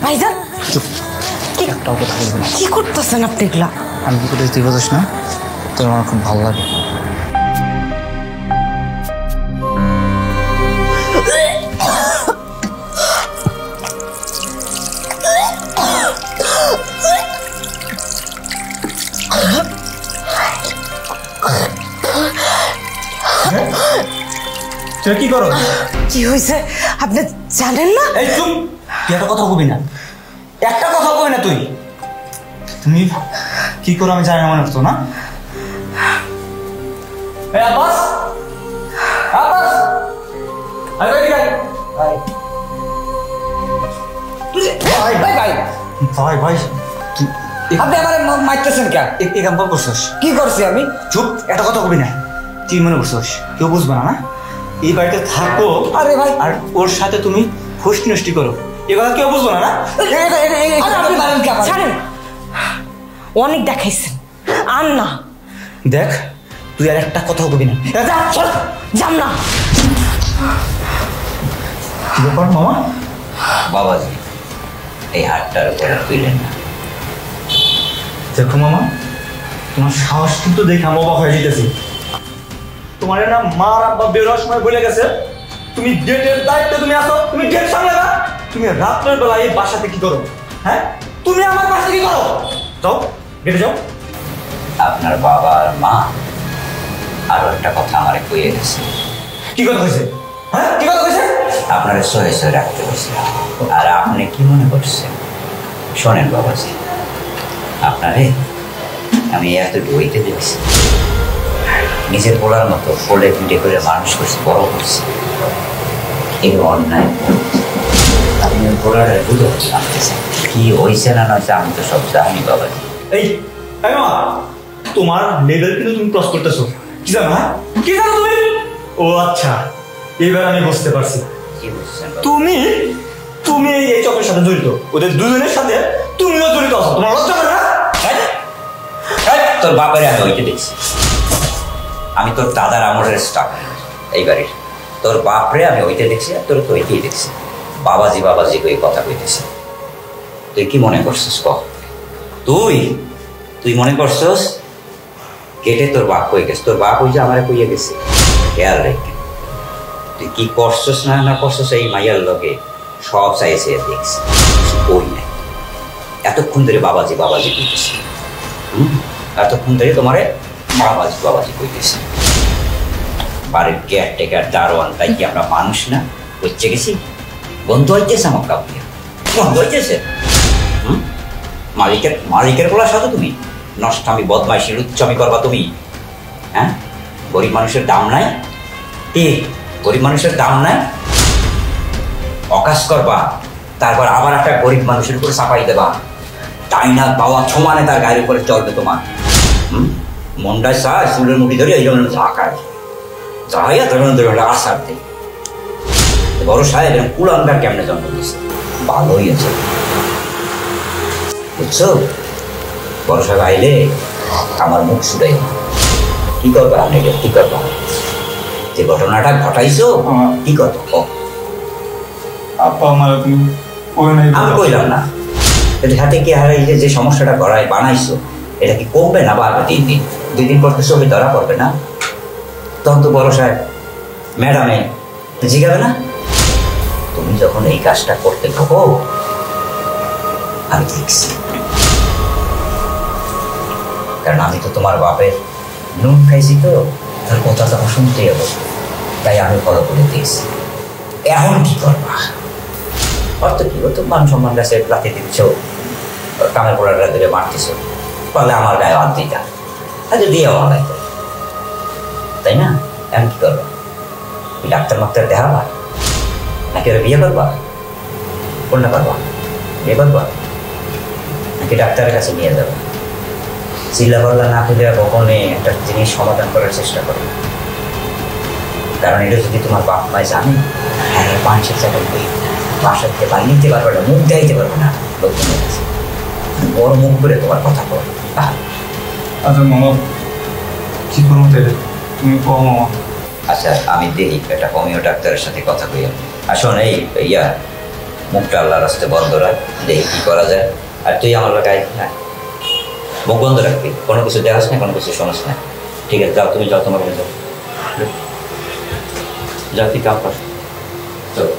ভাইজান একটাও কথা বলবি না। কি করতেছেন আপনি এগুলা? আমি কি করে তুই বোঝাস না? তোর আমার খুব ভালো লাগে। কি করো? কি হয়েছে আপনি জানেন না? এই চুপ, তুই একটা কথা বলবি না, একটা কথা বলবি না। তুই তুমি কি করো আমি জানি না মনে হতো না। এই আব্বাস, আব্বাস, আরে ভাই ভাই ভাই ভাই ভাই ভাই ভাই আপনি আমার মারতেছেন কেন? এই কাম করছিস? কি করছি আমি? চুপ, একটা কথা বলবি না। তুই মনে করছিস কেউ বুঝবে না? এই বাড়িতে থাকো আরে ভাই, আর ওর সাথে তুমি ফষ্টি নষ্টি করো, এ কথা কেউ বুঝবো না। ছাড়েন, অনেক দেখাইছেন আর না। দেখ তুই আর একটা কথা বলবি না। যাম না। কি ব্যাপার মামা? বাবাজি এই হাতটার উপরে তুইলেন না। দেখো মামা, তোমার সাহস কিন্তু দেখে আমি অবাক হয়ে যেতেছি। তোমার না মার আব্বা বেরোয়ার সময় বলে গেছে তুমি গেটের দায়িত্বে তুমি আসো, তুমি গেট সামলাবা। তুমি রাত্রের বেলা এই বাসাতে কি করো? হ্যাঁ, তুমি আমার বাসাতে কি করো? যাও গেটে যাও। আপনার বাবা আর মা আরো একটা কথা আমারে কইয়ে গেছে। কি কথা হয়েছে? হ্যাঁ, কি কথা হয়েছে? আপনারে সহে সহে রাখতে হয়েছে। আর আপনি কি মনে করছেন? শোনেন বাবাজি, আপনারে আমি এত বইতে দেখছি, নিজের বলার মতো ফোলে পিঠে করে মানুষ করছি, বড় করছি। এই অন্যায় আপনি বলার বুঝে জানতেছেন কি হয়েছে না নয়ছে, আমি তো সব জানি বাবাজি। এই মা, তোমার লেভেল কিন্তু তুমি ক্রস করতেছো। কি জানো? হ্যাঁ, কি জানো তুমি? ও আচ্ছা, এবার আমি বুঝতে পারছি। কি বুঝছেন? তুমি তুমি এই চক্রের সাথে জড়িত, ওদের দুজনের সাথে তুমিও জড়িত আছো। তোমার লজ্জা করে না? তোর বাপের আমি ওইটা দেখছি। আমি তোর দাদার আমলের স্টাফ এই বাড়ির। তোর বাপরে আমি ওইটা দেখছি, আর তোর তো ওইটাই দেখছি। বাবাজি বাবাজি ওই কথা কইতেছি। তুই কি মনে করছিস? তুই তুই মনে করছিস কেটে তোর বাপ কই গেছে? তোর বাপ ওই যে আমারে কইয়ে গেছে। খেয়াল রেখে তুই কি করছিস না না করছিস এই মাইয়ার লোকে সব চাইছে দেখছি। ওই নাই এতক্ষণ ধরে বাবাজি বাবাজি কইতেছি। এতক্ষণ ধরে তোমারে বাবাজি বাবাজি কইতেছি। বাড়ির কেয়ারটেকার দারোয়ান, তাই কি আমরা মানুষ না? বুঝছে গেছি বন্ধু হইতেছে আমার কাউকে, বন্ধু হইতেছে। মালিকের বলার সাথে তুমি নষ্টামি বদমাইশি লুচ্চামি করবা তুমি? হ্যাঁ, গরিব মানুষের দাম নাই? কি গরিব মানুষের দাম নাই? অকাশ করবা, তারপর আবার একটা গরিব মানুষের উপরে চাপাই দেবা। তাই না বাবা সমানে তার গায়ের উপরে চলবে তোমার। মনটায় চা চুলের মুঠি ধরে এই জন্য ঝাঁকায় যাইয়া ধরুন ধরে আসার দেয়। বড় সাহেব কুলাঙ্গার কেমনে জন্ম দিয়েছে? ভালোই আছে বুঝছো? বড় সাহেব আইলে আমার মুখ শুধাই কি করবা? কি করবা? যে ঘটনাটা ঘটাইছো কি করবো? আমি কইলাম না হাতে কি হারাই যে সমস্যাটা গড়াই বানাইছো, এটা কি কমবে না বাড়বে? 3 দিন 2 দিন পর তো ছবি ধরা পড়বে না? তখন তো বড় সাহেব ম্যাডামে জিগাবে না? তুমি যখন এই কাজটা করতে থাকো আমি দেখছি, কারণ আমি তো তোমার বাপের নুন খাইছি, তো তার কথা তখন শুনতেই হবে, তাই আমি ফলো করে দিয়েছি। এখন কি করবা? অর্থ কি হতো? মান সম্মান গাছে লাথি দিচ্ছ, কামের পোড়াটা ধরে মারতেছ, পারলে আমার গায়ে হাত দিতা, আজকে দিয়ে ভালো, তাই না? এখন কি করবা? ডাক্তার মাক্তার দেখাবা নাকি ওরা বিয়ে করবা? কোনটা করবা? বিয়ে করবা নাকি ডাক্তারের কাছে নিয়ে যাবে? চিল্লা পাল্লা না খুঁজে কখনই একটা জিনিস সমাধান করার চেষ্টা করো, কারণ এটা যদি তোমার বাপ মায় জানে, হ্যাঁ 5-6 টাকা বাসা দিতে পারি নিতে পারবে না, মুখ দেখাইতে পারবে না লোকজনের কাছে, বড় মুখ করে তোমার কথা বল। আচ্ছা মামা কি করবো তাহলে? তুমি কও মামা। আচ্ছা আমি দেখি একটা হোমিও ডাক্তারের সাথে কথা কই। আসুন এই ইয়া মুখটা আল্লাহ রাস্তে বন্ধ রাখ, দেখি কি করা যায়। আর তুই আমার গায়ে হ্যাঁ মুখ বন্ধ রাখবি, কোনো কিছু দেখাস না, কোনো কিছু শোনাস না। ঠিক আছে, যাও তুমি যাও, তোমার যাও, যাও তুই কাম কর, চলো।